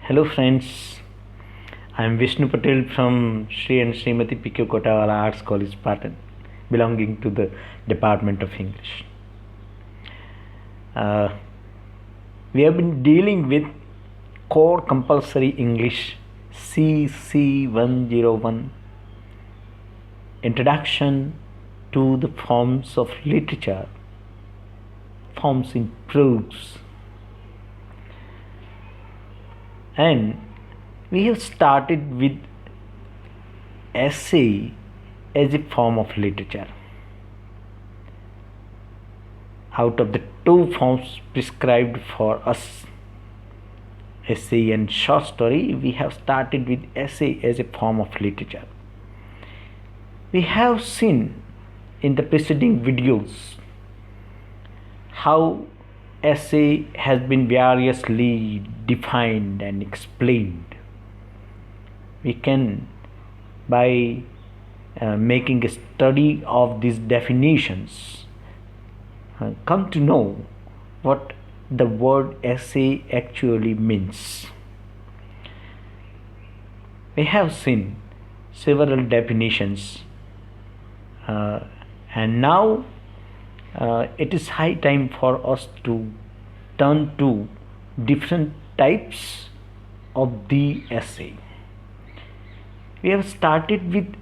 Hello friends, I am Vishnu Patel from Sri and Srimati P.Q. Kotawala Arts College, Patan, belonging to the Department of English. We have been dealing with Core Compulsory English CC-101, Introduction to the Forms of Literature, Forms in Prose. And we have started with essay as a form of literature. Out of the two forms prescribed for us, essay and short story, we have started with essay as a form of literature. We have seen in the preceding videos how essay has been variously defined and explained. We can, by making a study of these definitions, come to know what the word essay actually means. We have seen several definitions, and now it is high time for us to turn to different types of the essay. We have started with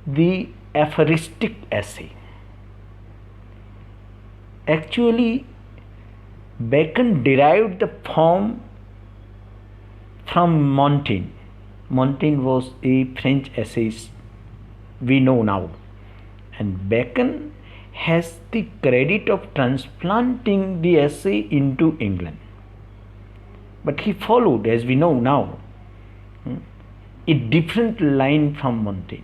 the aphoristic essay. Actually, Bacon derived the form from Montaigne. Montaigne was a French essayist we know now, and Bacon has the credit of transplanting the essay into England. But he followed, as we know now, a different line from Montaigne.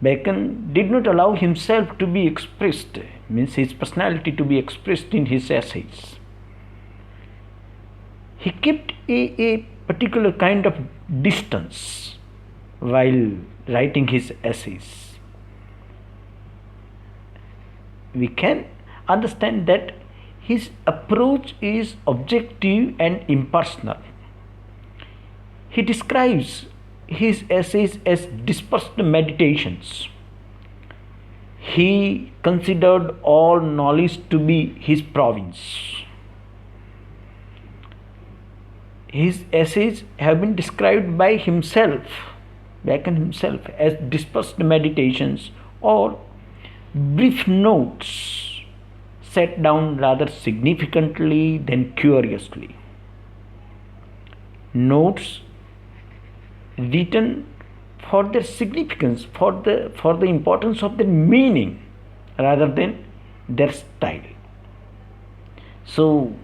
Bacon did not allow himself to be expressed, means his personality to be expressed in his essays. He kept a particular kind of distance while writing his essays. We can understand that his approach is objective and impersonal. He describes his essays as dispersed meditations. He considered all knowledge to be his province. His essays have been described by himself, Bacon himself, as dispersed meditations or brief notes set down rather significantly than curiously. Notes written for their significance, for the importance of their meaning rather than their style. So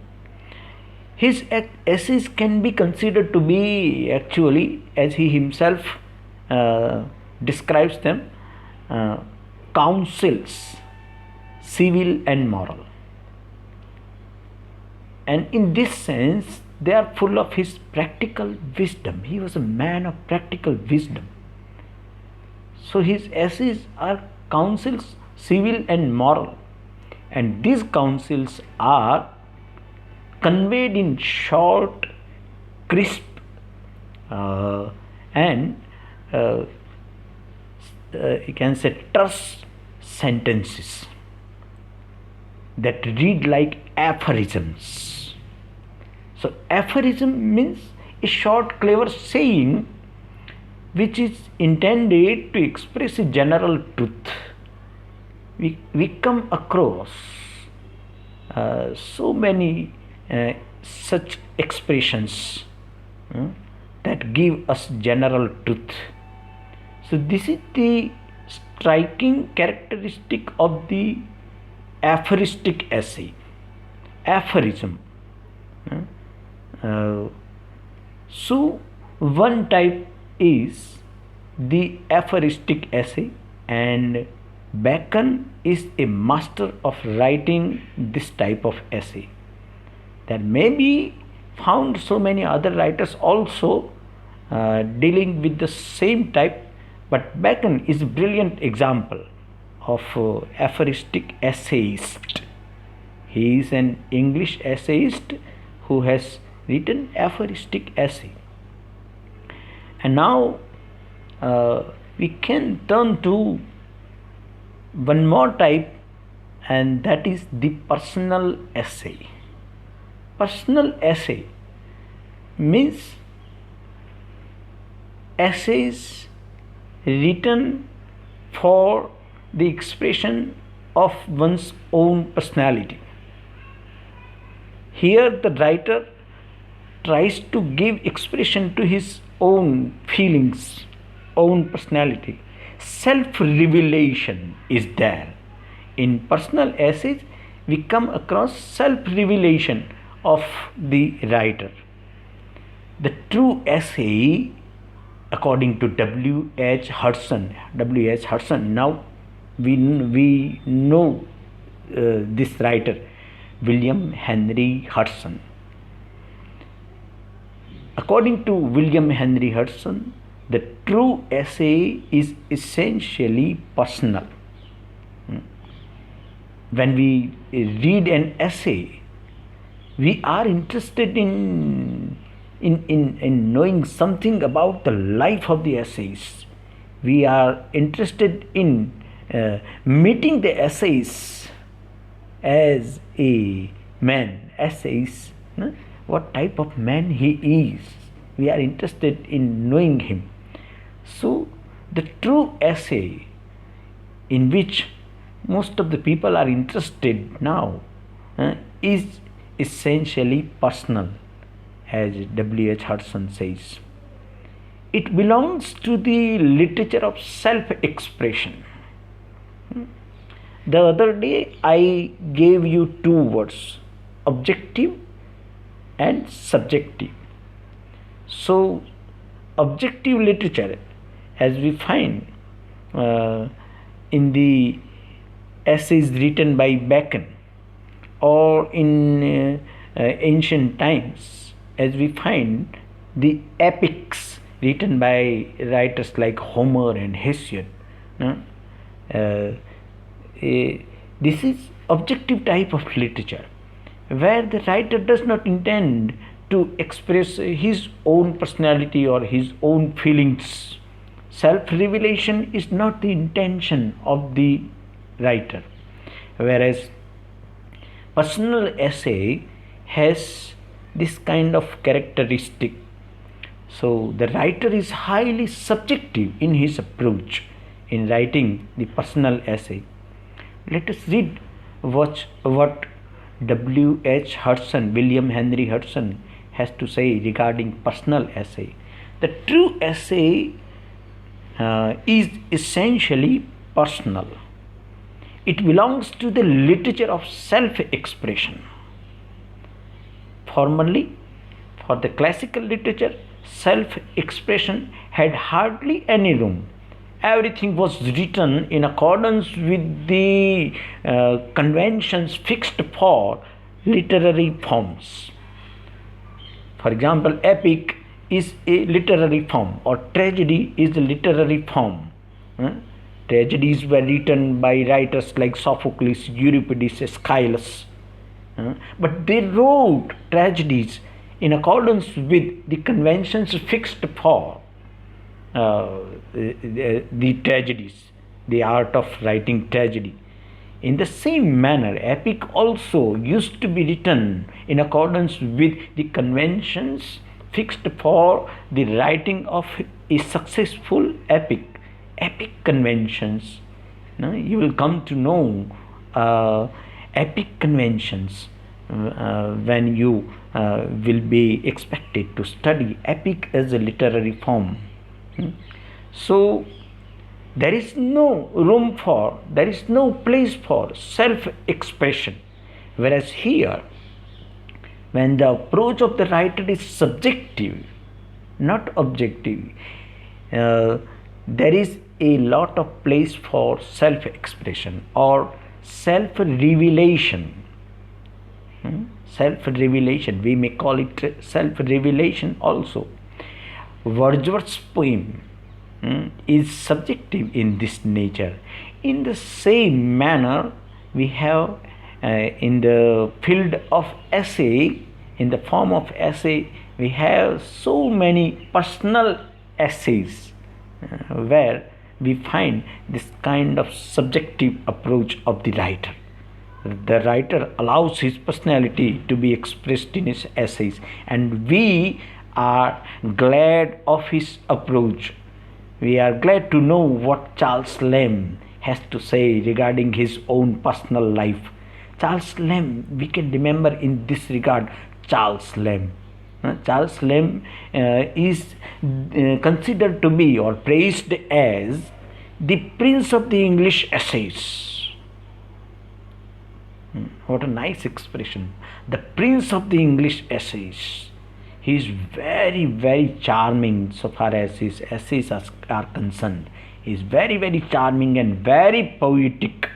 his essays can be considered to be, actually, as he himself describes them, counsels, civil and moral. And in this sense, they are full of his practical wisdom. He was a man of practical wisdom. So his essays are counsels, civil and moral. And these counsels are conveyed in short, crisp, and you can say terse sentences that read like aphorisms. So aphorism means a short, clever saying which is intended to express a general truth. We come across so many such expressions that give us general truth. So this is the striking characteristic of the aphoristic essay. Aphorism. So one type is the aphoristic essay, and Bacon is a master of writing this type of essay. There may be found so many other writers also dealing with the same type, but Bacon is a brilliant example of aphoristic essayist. He is an English essayist who has written aphoristic essay. And now we can turn to one more type, and that is the personal essay. Personal essay means essays written for the expression of one's own personality. Here the writer tries to give expression to his own feelings, own personality. Self-revelation is there. In personal essays, we come across self-revelation of the writer. The true essay, according to W.H. Hudson, now we know this writer, William Henry Hudson. According to William Henry Hudson, the true essay is essentially personal. When we read an essay, we are interested in knowing something about the life of the essayist. We are interested in meeting the essayist as a man, essayist, what type of man he is. We are interested in knowing him. So the true essay, in which most of the people are interested now, is essentially personal, as W.H. Hudson says. It belongs to the literature of self-expression. The other day I gave you two words, objective and subjective. So objective literature, as we find in the essays written by Bacon, or in ancient times, as we find the epics written by writers like Homer and Hesiod. This is objective type of literature, where the writer does not intend to express his own personality or his own feelings. Self-revelation is not the intention of the writer, whereas personal essay has this kind of characteristic. So the writer is highly subjective in his approach in writing the personal essay. Let us read what W.H. Hudson, William Henry Hudson, has to say regarding personal essay. The true essay is essentially personal. It belongs to the literature of self-expression. Formerly, for the classical literature, self-expression had hardly any room. Everything was written in accordance with the conventions fixed for literary forms. For example, epic is a literary form, or tragedy is a literary form. Tragedies were written by writers like Sophocles, Euripides, Aeschylus. But they wrote tragedies in accordance with the conventions fixed for the tragedies, the art of writing tragedy. In the same manner, epic also used to be written in accordance with the conventions fixed for the writing of a successful epic. Epic conventions. You will come to know epic conventions when you will be expected to study epic as a literary form. So there is no place for self-expression, whereas here, when the approach of the writer is subjective, not objective, there is a lot of place for self-expression or self-revelation. Self-revelation, we may call it self-revelation also. Wordsworth's poem is subjective in this nature. In the same manner, we have in the field of essay in the form of essay, we have so many personal essays where we find this kind of subjective approach of the writer. The writer allows his personality to be expressed in his essays, and we are glad of his approach. We are glad to know what Charles Lamb has to say regarding his own personal life. Charles Lamb, we can remember in this regard Charles Lamb. Charles Lamb is considered to be or praised as the prince of the English essays. What a nice expression. The prince of the English essays. He is very, very charming so far as his essays are concerned. He is very, very charming and very poetic.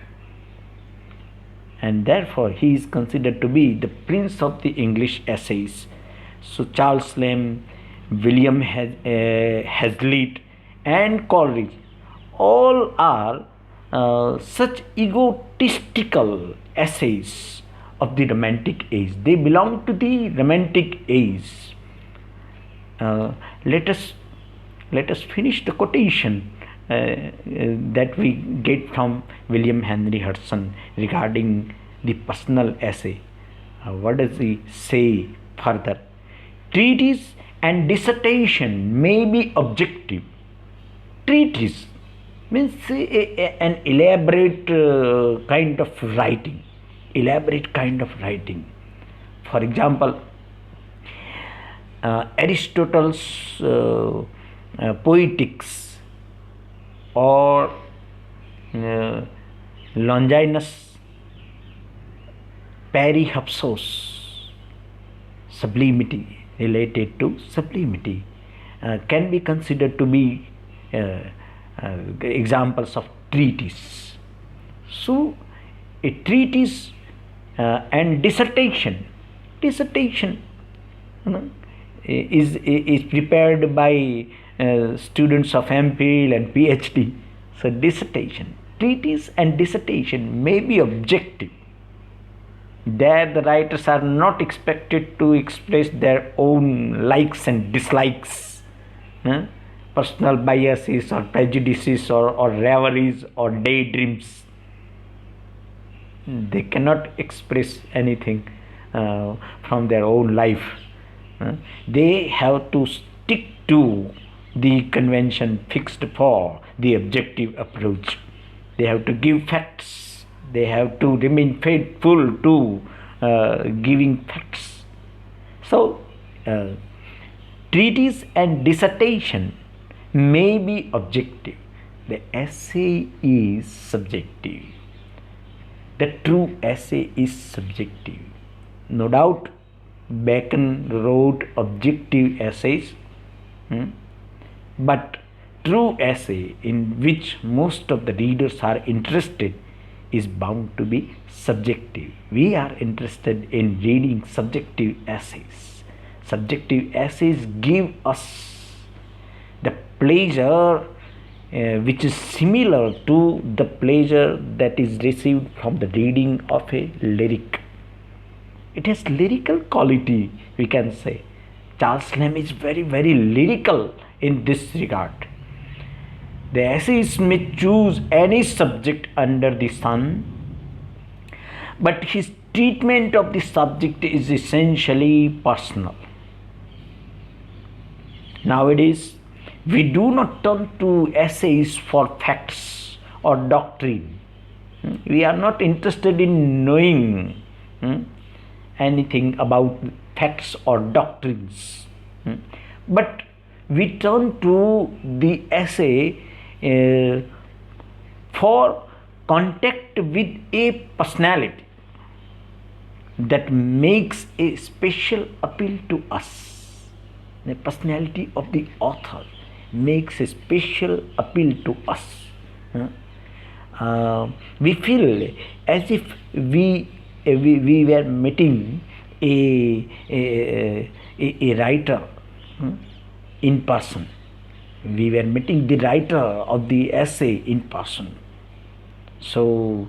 And therefore he is considered to be the prince of the English essays. So Charles Lamb, William Hazlitt and Coleridge all are such egotistical essays of the Romantic age. They belong to the Romantic age. Let us finish the quotation that we get from William Henry Hudson regarding the personal essay. What does he say further? Treatise and dissertation may be objective. Treatise means an elaborate kind of writing. For example, Aristotle's Poetics or Longinus Perihoupsos, sublimity, related to sublimity, can be considered to be examples of treatise. So a treatise and dissertation is prepared by students of MPhil and PhD. So dissertation, treatise and dissertation may be objective. There the writers are not expected to express their own likes and dislikes, personal biases or prejudices or reveries or daydreams. They cannot express anything from their own life. They have to stick to the convention fixed for the objective approach. They have to give facts. They have to remain faithful to giving facts. So, treatise and dissertation may be objective. The essay is subjective. The true essay is subjective. No doubt, Bacon wrote objective essays, but true essay in which most of the readers are interested is bound to be subjective. We are interested in reading subjective essays. Subjective essays give us the pleasure which is similar to the pleasure that is received from the reading of a lyric. It has lyrical quality, we can say. Charles Lamb is very, very lyrical in this regard. The essayist may choose any subject under the sun, but his treatment of the subject is essentially personal. Nowadays, we do not turn to essays for facts or doctrine. We are not interested in knowing anything about facts or doctrines. But we turn to the essay for contact with a personality that makes a special appeal to us. The personality of the author makes a special appeal to us. We feel as if we were meeting a writer in person. We were meeting the writer of the essay in person. So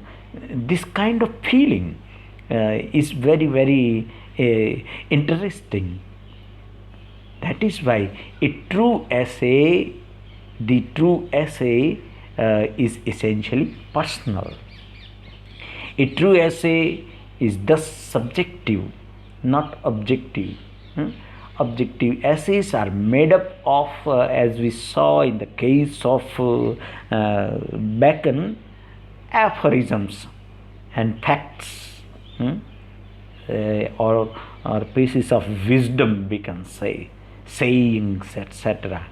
this kind of feeling is very, very interesting. That is why the true essay is essentially personal. A true essay is thus subjective, not objective. Objective essays are made up of, as we saw in the case of Bacon, aphorisms and facts, or pieces of wisdom, we can say, sayings, etc.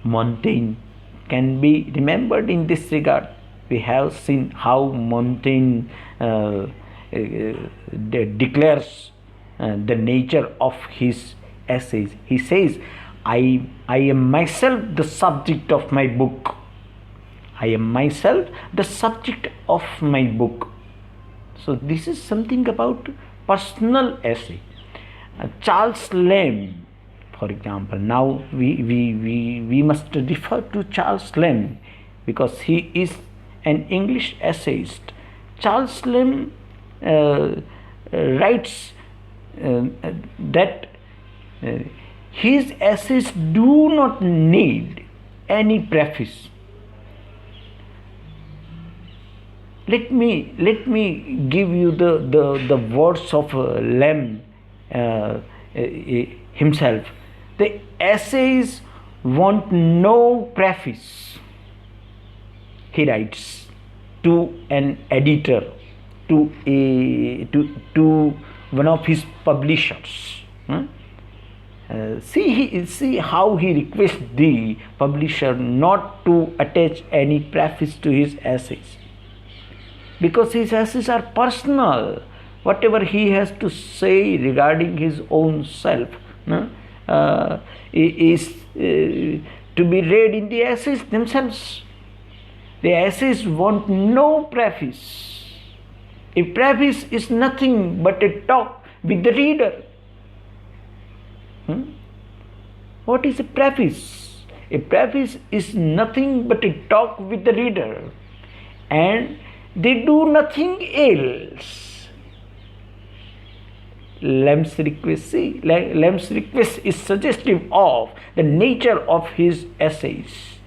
Montaigne can be remembered in this regard. We have seen how Montaigne declares the nature of his essays. He says, I am myself the subject of my book. I am myself the subject of my book. So this is something about personal essay. Charles Lamb, for example. Now we must refer to Charles Lamb because he is an English essayist. Charles Lamb writes that his essays do not need any preface. Let me give you the words of Lamb himself. The essays want no preface, he writes to an editor, to one of his publishers. See how he requests the publisher not to attach any preface to his essays, because his essays are personal. Whatever he has to say regarding his own self is to be read in the essays themselves. The essays want no preface. A preface is nothing but a talk with the reader. What is a preface? A preface is nothing but a talk with the reader, and they do nothing else. Lamb's request is suggestive of the nature of his essays.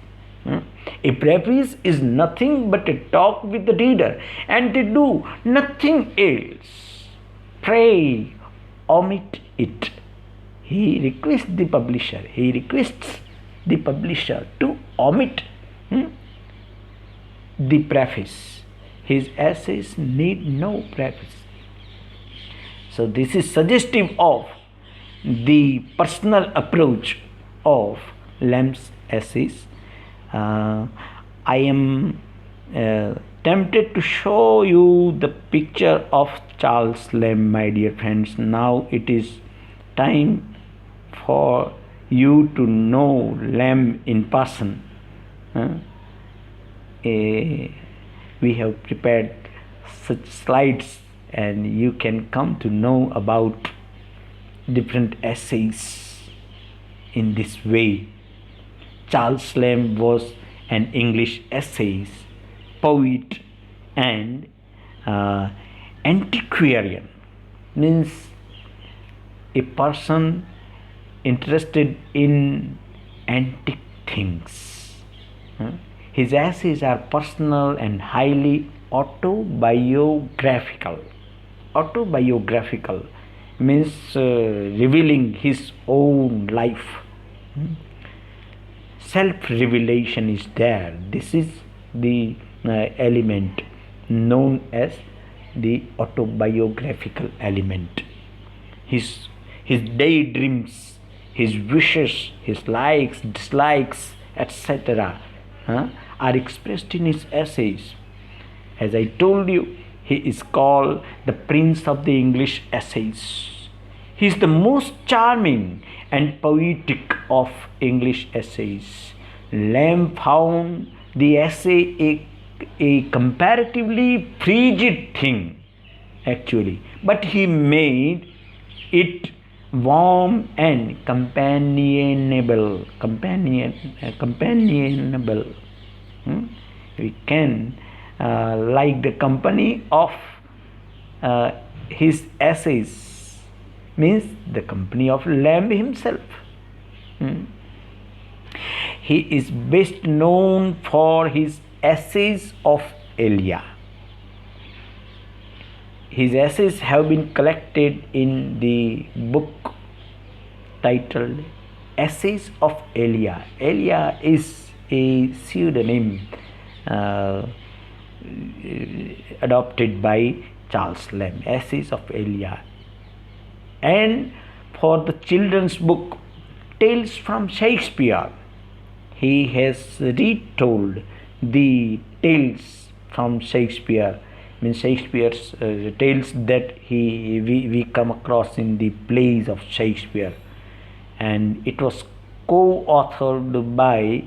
A preface is nothing but a talk with the reader, and they do nothing else. Pray omit it. He requests the publisher to omit the preface. His essays need no preface. So this is suggestive of the personal approach of Lamb's essays. I am tempted to show you the picture of Charles Lamb, my dear friends. Now it is time for you to know Lamb in person. We have prepared such slides, and you can come to know about different essays in this way. Charles Lamb was an English essayist, poet, and antiquarian, means a person interested in antique things. His essays are personal and highly autobiographical. Autobiographical means revealing his own life. Self-revelation is there. This is the element known as the autobiographical element. His daydreams, his wishes, his likes, dislikes, etc. are expressed in his essays. As I told you, he is called the Prince of the English Essays. He is the most charming and poetic of English essays. Lamb found the essay a comparatively frigid thing, actually, but he made it warm and companionable. We can like the company of his essays means the company of Lamb himself. He is best known for his essays of Elia. His essays have been collected in the book titled Essays of Elia. Elia is a pseudonym adopted by Charles Lamb, Essays of Elia. And for the children's book Tales from Shakespeare, he has retold the tales from Shakespeare, means Shakespeare's tales that we come across in the plays of Shakespeare, and it was co-authored by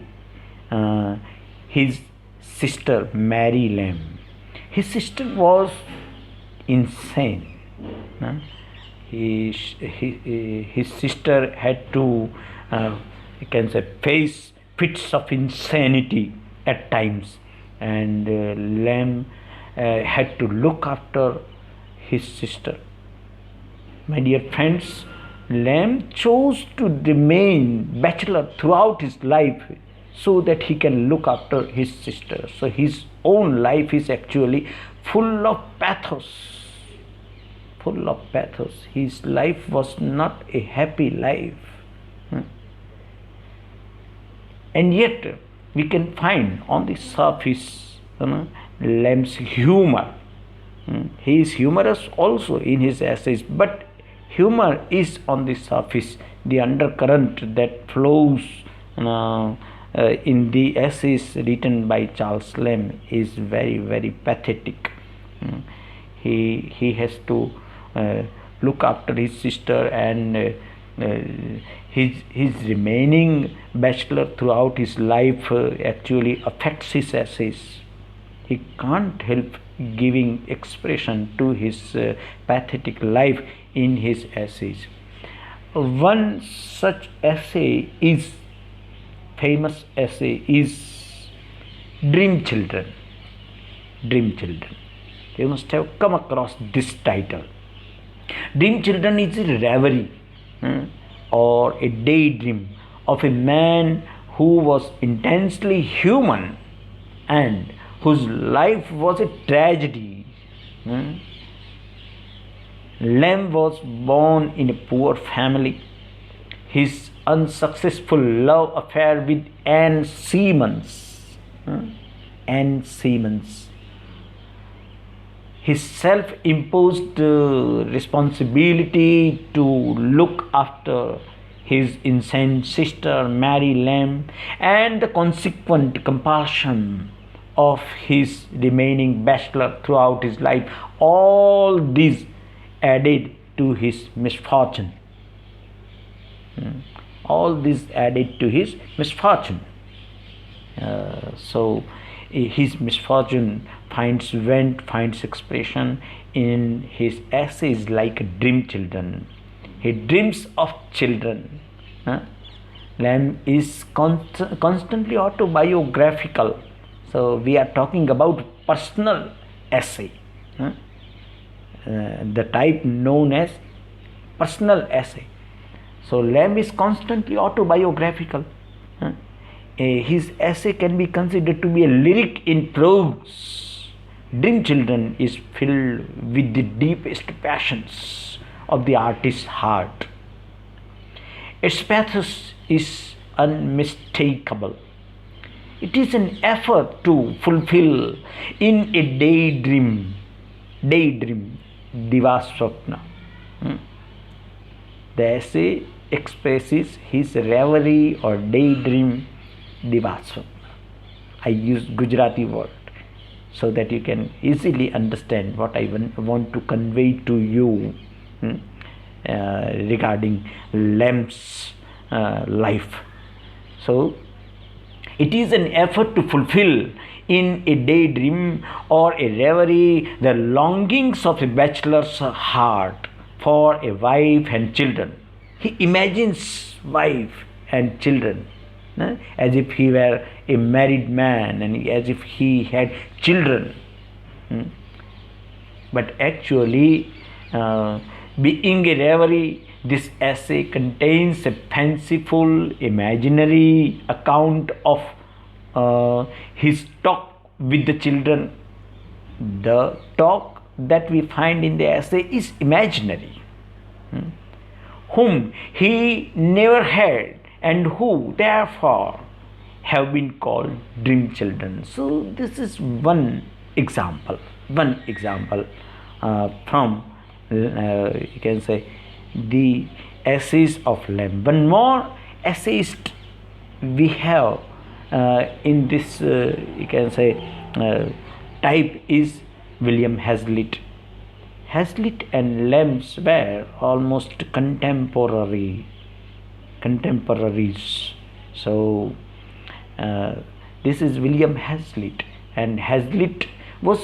his sister Mary Lamb. His sister was insane. His sister had to you can say face fits of insanity at times, and Lamb had to look after his sister. My dear friends, Lamb chose to remain bachelor throughout his life so that he can look after his sister. So his own life is actually full of pathos. Full of pathos. His life was not a happy life. And yet we can find on the surface Lamb's humor. He is humorous also in his essays, but humor is on the surface. The undercurrent that flows in the essays written by Charles Lamb is very, very pathetic. He has to look after his sister, and his remaining bachelor throughout his life actually affects his essays. He can't help giving expression to his pathetic life in his essays. One such famous essay is Dream Children. Dream Children. You must have come across this title. Dream Children is a reverie or a daydream of a man who was intensely human and whose life was a tragedy. Lamb was born in a poor family. His unsuccessful love affair with Anne Simmons, his self-imposed responsibility to look after his insane sister Mary Lamb, and the consequent compulsion of his remaining bachelor throughout his life, all these added to his misfortune. All this added to his misfortune. So his misfortune finds expression in his essays like Dream Children. He dreams of children. Lamb is constantly autobiographical. So we are talking about personal essay. The type known as personal essay. So Lamb is constantly autobiographical. His essay can be considered to be a lyric in prose. Dream Children is filled with the deepest passions of the artist's heart. Its pathos is unmistakable. It is an effort to fulfill in a daydream, Divaswapna. The essay expresses his reverie or daydream, Divaswapna. I use Gujarati word so that you can easily understand what I want to convey to you regarding Lamb's life. So it is an effort to fulfill in a daydream or a reverie the longings of a bachelor's heart for a wife and children. He imagines wife and children as if he were a married man and as if he had children. But actually Being a reverie, this essay contains a fanciful, imaginary account of his talk with the children. The talk that we find in the essay is imaginary, whom he never had and who therefore have been called dream children. So this is one example from you can say the essays of Lamb. One more essayist we have in this you can say type is William Hazlitt. Hazlitt and Lamb's were almost contemporaries. So this is William Hazlitt, and Hazlitt was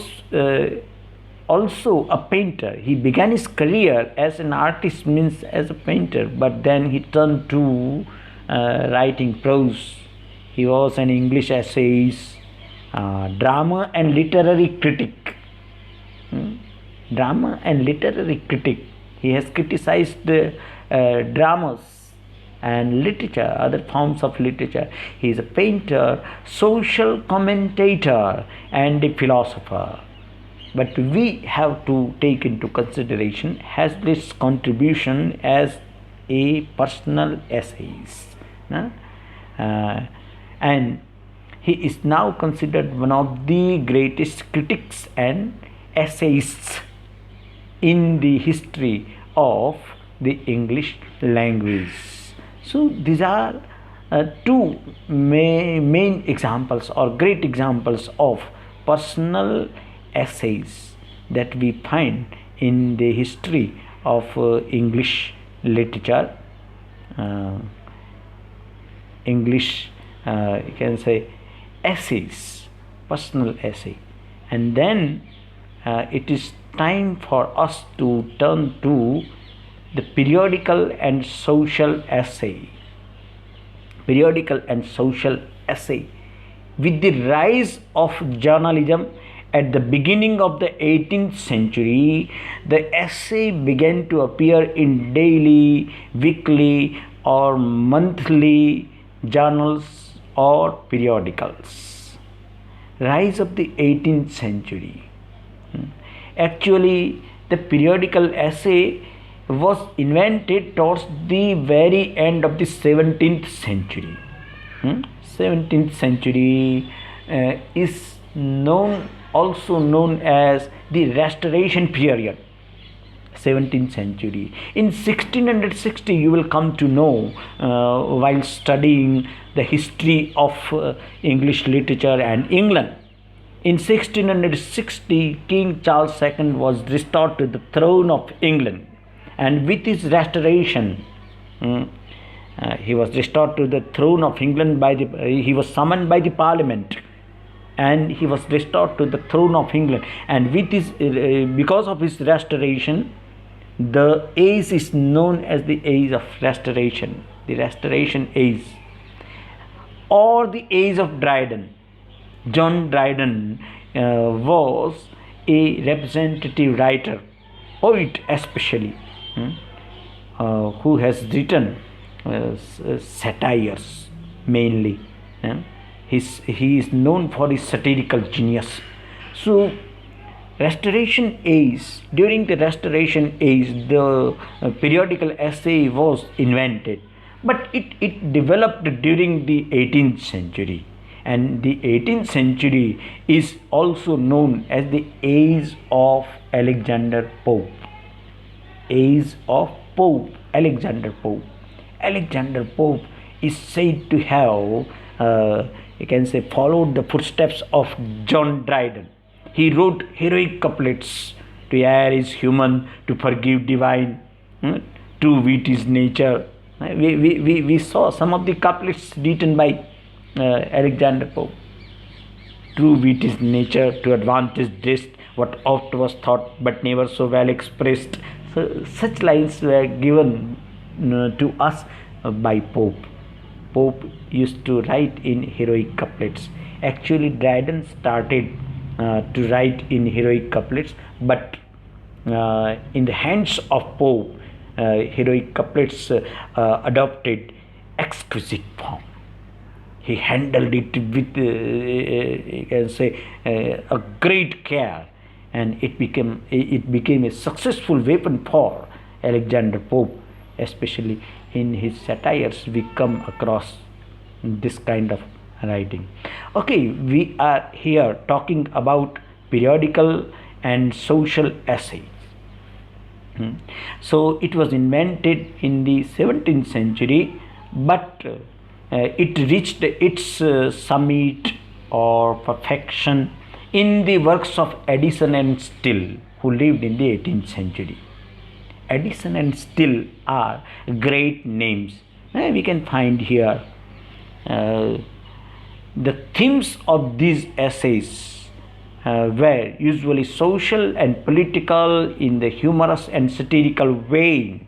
also a painter. He began his career as an artist, means as a painter, but then he turned to writing prose. He was an English essayist, drama and literary critic. Drama and literary critic. He has criticized dramas and literature, other forms of literature. He is a painter, social commentator, and a philosopher. But we have to take into consideration Hazlitt's contribution as a personal essayist. And he is now considered one of the greatest critics and essayists in the history of the English language. So these are two main examples or great examples of personal essays that we find in the history of English literature. English you can say essays, personal essay. And then it is time for us to turn to the periodical and social essay. Periodical and social essay. With the rise of journalism at the beginning of the 18th century, the essay began to appear in daily, weekly, or monthly journals or periodicals. Rise of the 18th century. Actually, the periodical essay was invented towards the very end of the 17th century. 17th century is also known as the Restoration period. 17th century. In 1660, you will come to know while studying the history of English literature and England. In 1660, King Charles II was restored to the throne of England, and with his restoration, he was restored to the throne of England he was summoned by the Parliament, and he was restored to the throne of England. And with his because of his restoration, the age is known as the age of restoration, the Restoration age, or the age of Dryden. John Dryden was a representative writer, poet especially, who has written satires mainly. He is known for his satirical genius. So Restoration age, during the Restoration age, the periodical essay was invented, but it developed during the 18th century. And the 18th century is also known as the age of Alexander Pope. Age of Pope, Alexander Pope. Alexander Pope is said to have, you can say, followed the footsteps of John Dryden. He wrote heroic couplets. To err is human, to forgive divine, true wit is nature. We saw some of the couplets written by Alexander Pope. True wit is nature, to advantage dressed, what oft was thought but never so well expressed. So, such lines were given to us by Pope. Pope used to write in heroic couplets. Actually, Dryden started to write in heroic couplets, but in the hands of Pope, heroic couplets adopted exquisite form. He handled it with, you can say, a great care, and it became a successful weapon for Alexander Pope, especially in his satires. We come across this kind of writing. Okay, we are here talking about periodical and social essays. So it was invented in the 17th century, but it reached its summit or perfection in the works of Addison and Still, who lived in the 18th century. Addison and Still are great names. We can find here the themes of these essays were usually social and political in the humorous and satirical vein.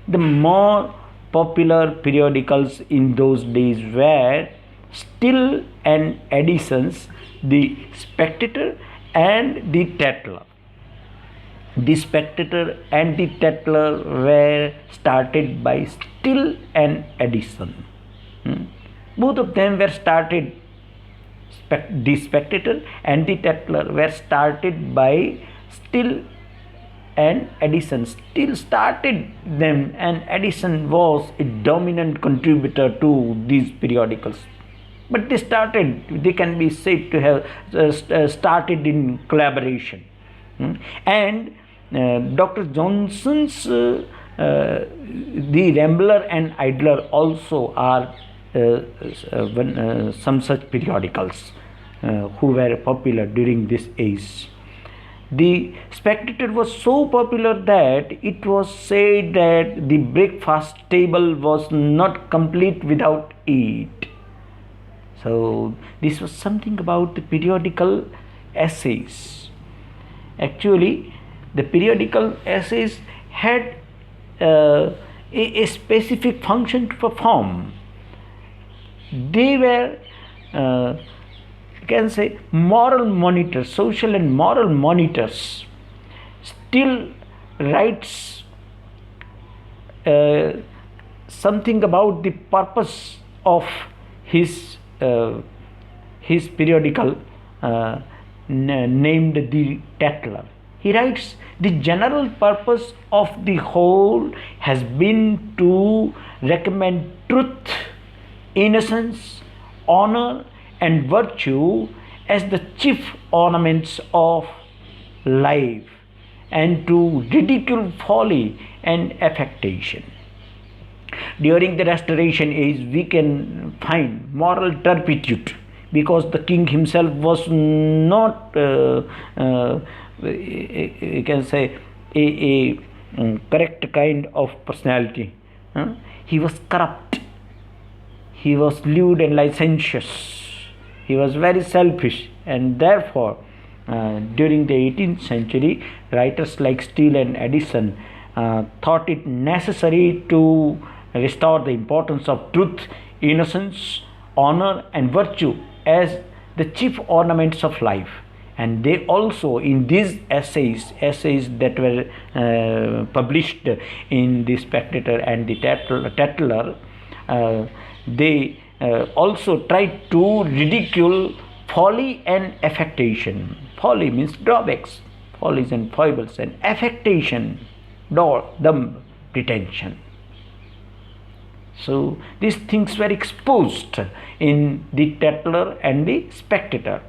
The more popular periodicals in those days were Still and Addison's The Spectator and The Tatler. The Spectator and The Tatler were started by Still and Addison. Both of them were started. The Spectator and The Tatler were started by Still and Addison. Still started them, and Addison was a dominant contributor to these periodicals. But they can be said to have started in collaboration. And Dr. Johnson's The Rambler and Idler also are some such periodicals who were popular during this age. The Spectator was so popular that it was said that the breakfast table was not complete without it. So this was something about the periodical essays. Actually, the periodical essays had a specific function to perform. They were, you can say, moral monitors, social and moral monitors. Still writes something about the purpose of his periodical named The Tatler. He writes, the general purpose of the whole has been to recommend truth, innocence, honor, and virtue as the chief ornaments of life, and to ridicule folly and affectation. During the Restoration age, we can find moral turpitude, because the king himself was not, you can say, a correct kind of personality. He was corrupt. He was lewd and licentious. He was very selfish, and therefore, during the 18th century, writers like Steele and Addison thought it necessary to restore the importance of truth, innocence, honor, and virtue as the chief ornaments of life. And they also, in these essays that were published in The Spectator and The Tatler, they also tried to ridicule folly and affectation. Folly means drawbacks, follies and foibles, and affectation, dumb pretension. So these things were exposed in The Tatler and The Spectator.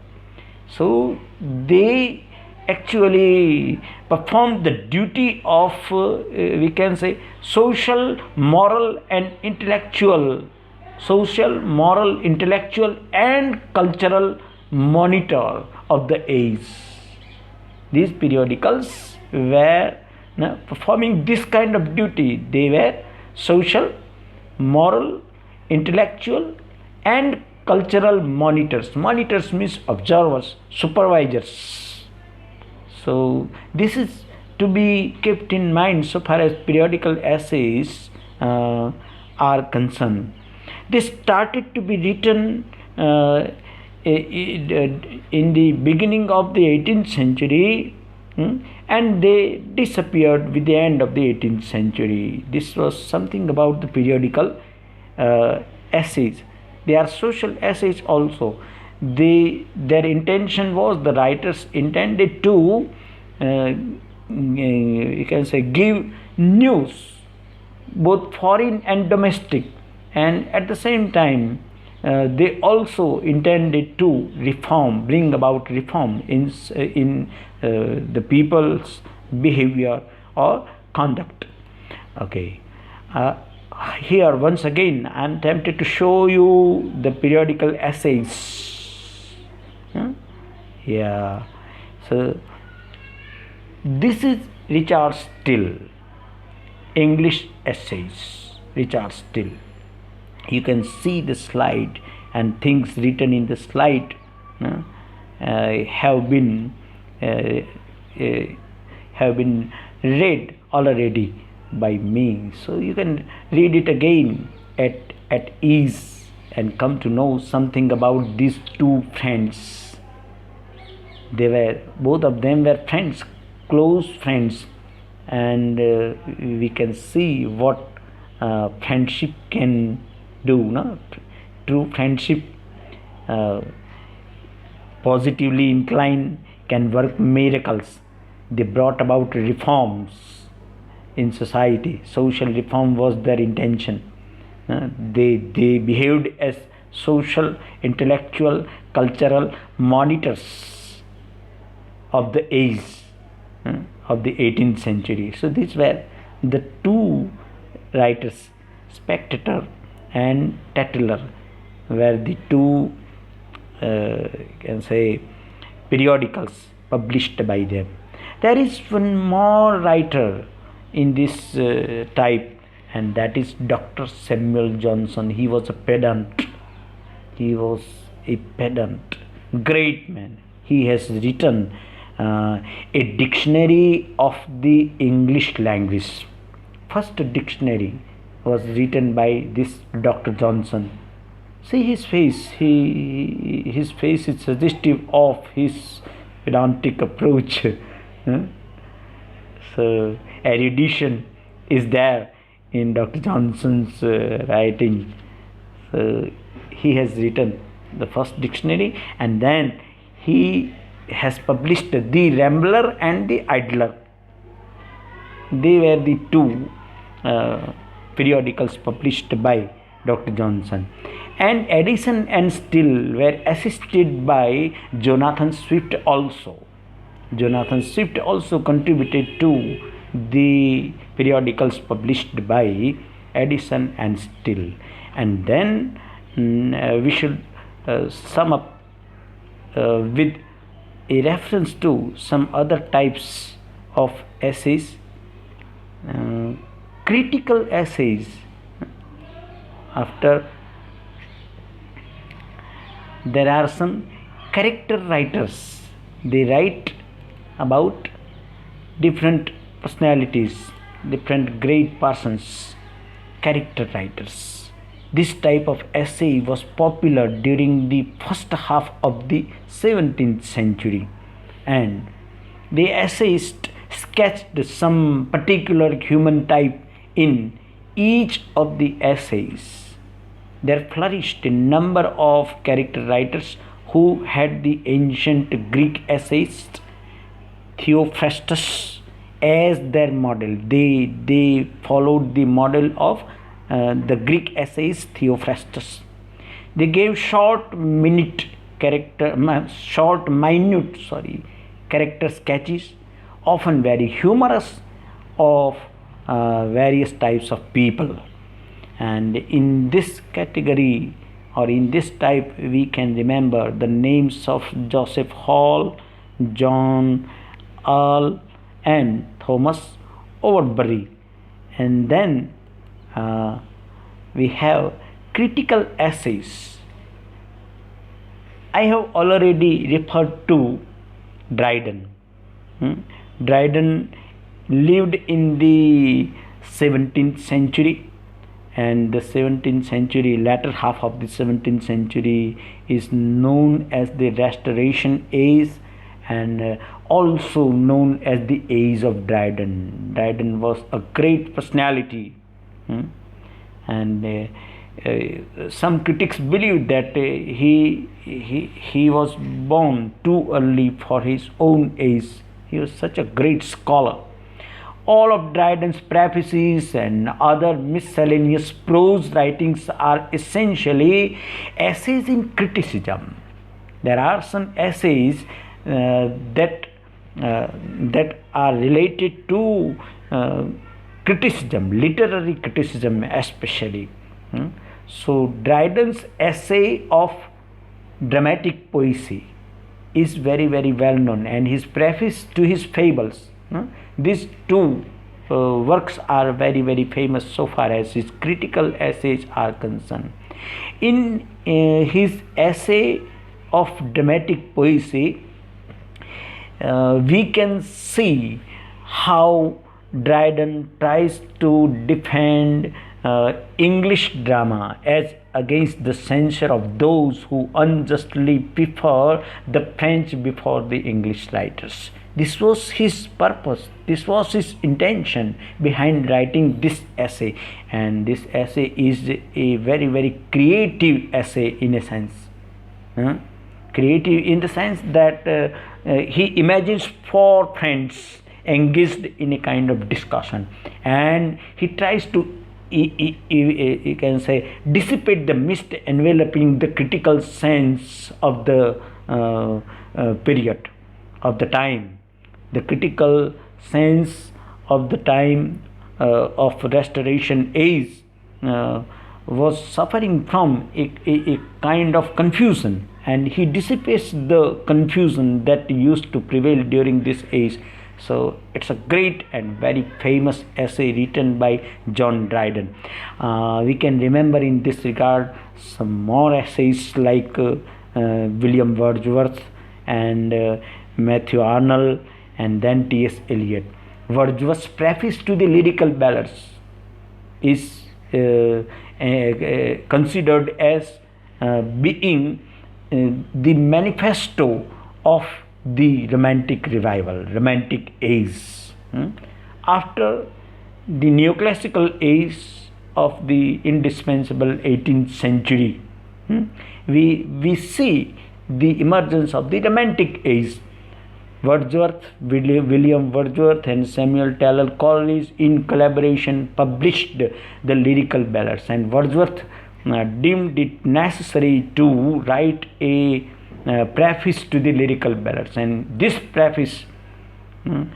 So they actually performed the duty of, we can say, social, moral, and intellectual and cultural monitor of the age. These periodicals were performing this kind of duty. They were social, moral, intellectual, and cultural monitors. Monitors means observers, supervisors. So this is to be kept in mind so far as periodical essays are concerned. They started to be written in the beginning of the 18th century, and they disappeared with the end of the 18th century. This was something about the periodical essays. They are social essays also. Their intention was, the writers intended to you can say, give news, both foreign and domestic, and at the same time they also intended to bring about reform in the people's behavior or conduct. Okay. Here once again I am tempted to show you the periodical essays. Yeah. So this is Richard Steele, English essays. Richard Steele. You can see the slide, and things written in the slide have been read already by me. So you can read it again at ease and come to know something about these two friends. Both of them were friends, close friends, and we can see what friendship can do. No? True friendship, positively inclined, can work miracles. They brought about reforms in society. Social reform was their intention. They behaved as social, intellectual, cultural monitors of the age of the 18th century. So these were the two writers, Spectator and Tatler, were the two can say periodicals published by them. There is one more writer in this type, and that is Dr. Samuel Johnson. He was a pedant. Great man. He has written a dictionary of the English language. First dictionary was written by this Dr. Johnson. See his face. His face is suggestive of his pedantic approach. So erudition is there in Dr. Johnson's writing. So he has written the first dictionary, and then he has published the Rambler and the Idler. They were the two periodicals published by Dr. Johnson. And Addison and Steele were assisted by Jonathan Swift also. Jonathan Swift also contributed to the periodicals published by Addison and Steele. And then we should sum up with a reference to some other types of essays. Critical essays. After, there are some character writers. They write about different personalities, different great persons, character writers. This type of essay was popular during the first half of the 17th century, and the essayist sketched some particular human type in each of the essays. There flourished a number of character writers who had the ancient Greek essayist Theophrastus as their model. They followed the model of the Greek essayist Theophrastus. They gave minute character sketches, often very humorous, of various types of people. And in this category, or in this type, we can remember the names of Joseph Hall, John Earl, and Thomas Overbury. And then we have critical essays. I have already referred to Dryden. Dryden lived in the 17th century, and the 17th century, latter half of the 17th century, is known as the Restoration Age, and also known as the age of Dryden. Dryden was a great personality, and some critics believe that he was born too early for his own age. He was such a great scholar. All of Dryden's prefaces and other miscellaneous prose writings are essentially essays in criticism. There are some essays that are related to criticism, literary criticism especially. So Dryden's essay of dramatic poesy is very, very well known, and his preface to his fables. These two works are very, very famous so far as his critical essays are concerned. In his essay of dramatic poesy, we can see how Dryden tries to defend English drama as against the censure of those who unjustly prefer the French before the English writers. This was his purpose, this was his intention behind writing this essay, and this essay is a very, very creative essay in a sense. Creative in the sense that he imagines four friends engaged in a kind of discussion, and he tries to you can say dissipate the mist enveloping the critical sense of the period of the time. The critical sense of the time of Restoration age was suffering from a kind of confusion, and he dissipates the confusion that used to prevail during this age. So it's a great and very famous essay written by John Dryden. We can remember in this regard some more essays like William Wordsworth and Matthew Arnold, and then T.S. Eliot. Wordsworth's preface to the lyrical ballads is considered as being the manifesto of the Romantic revival, Romantic age. After the neoclassical age of the indispensable 18th century, we see the emergence of the Romantic age. Wordsworth, William Wordsworth and Samuel Taylor Coleridge in collaboration published the lyrical ballads, and Wordsworth deemed it necessary to write a preface to the lyrical ballads, and this preface you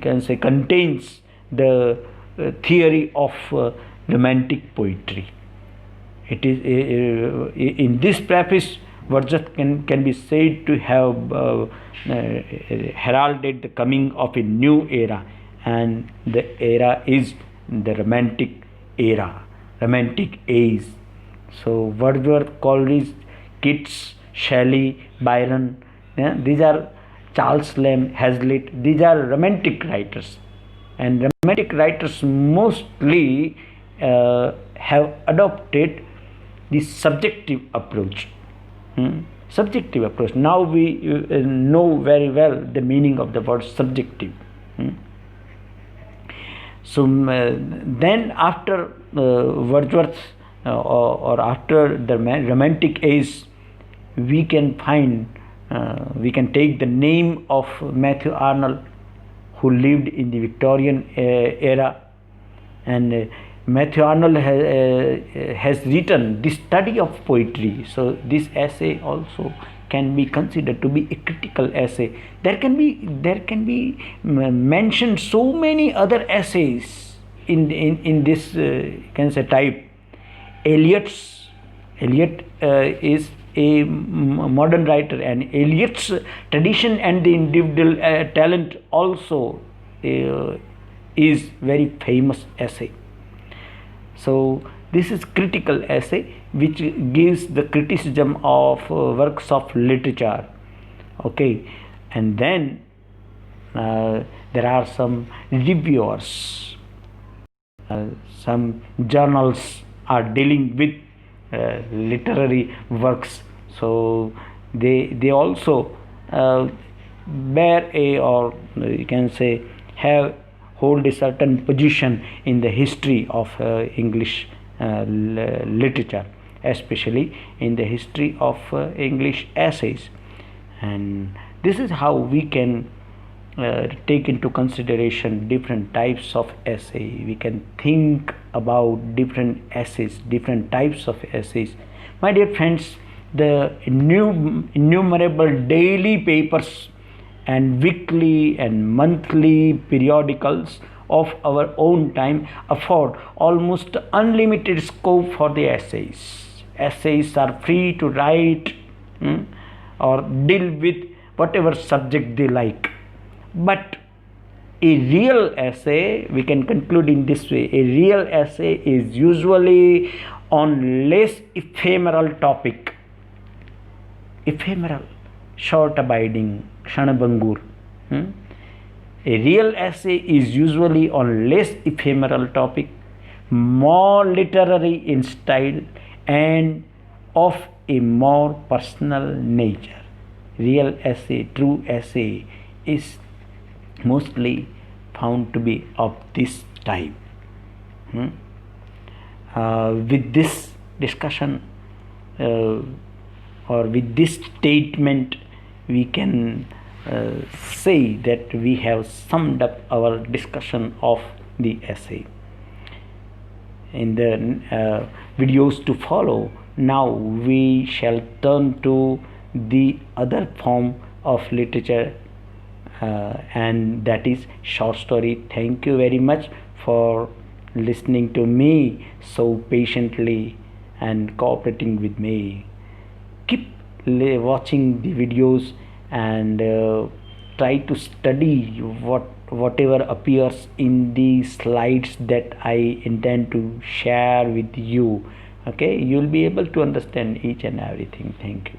can say contains the theory of romantic poetry. It is in this preface Wordsworth can be said to have heralded the coming of a new era, and the era is the Romantic era, Romantic age. So Wordsworth, Coleridge, Keats, Shelley, Byron, these are Charles Lamb, Hazlitt, these are Romantic writers, and Romantic writers mostly have adopted the subjective approach. Subjective approach. Now we know very well the meaning of the word subjective. So then after Wordsworth or after the Romantic age, we can find we can take the name of Matthew Arnold, who lived in the Victorian era, and Matthew Arnold has written the study of poetry. So this essay also can be considered to be a critical essay. There can be mentioned so many other essays in this can say type. Eliot is a modern writer, and Eliot's tradition and the individual talent also is very famous essay. So this is critical essay which gives the criticism of works of literature. Okay, and then there are some reviewers, some journals are dealing with literary works, so they also bear a, or you can say have, hold a certain position in the history of English literature, especially in the history of English essays. And this is how we can take into consideration different types of essay. We can think about different essays, different types of essays. My dear friends, the innumerable daily papers and weekly and monthly periodicals of our own time afford almost unlimited scope for the essays. Essays are free to write or deal with whatever subject they like. But a real essay, we can conclude in this way, a real essay is usually on less ephemeral topic. Ephemeral, short abiding, kshanabhangur. A real essay is usually on less ephemeral topic, more literary in style, and of a more personal nature. Real essay, true essay, is mostly found to be of this type. With this discussion or with this statement, we can say that we have summed up our discussion of the essay. In the videos to follow, now we shall turn to the other form of literature, and that is short story. Thank you very much for listening to me so patiently and cooperating with me. Keep watching the videos and try to study whatever appears in the slides that I intend to share with you. Okay, you'll be able to understand each and everything. Thank you.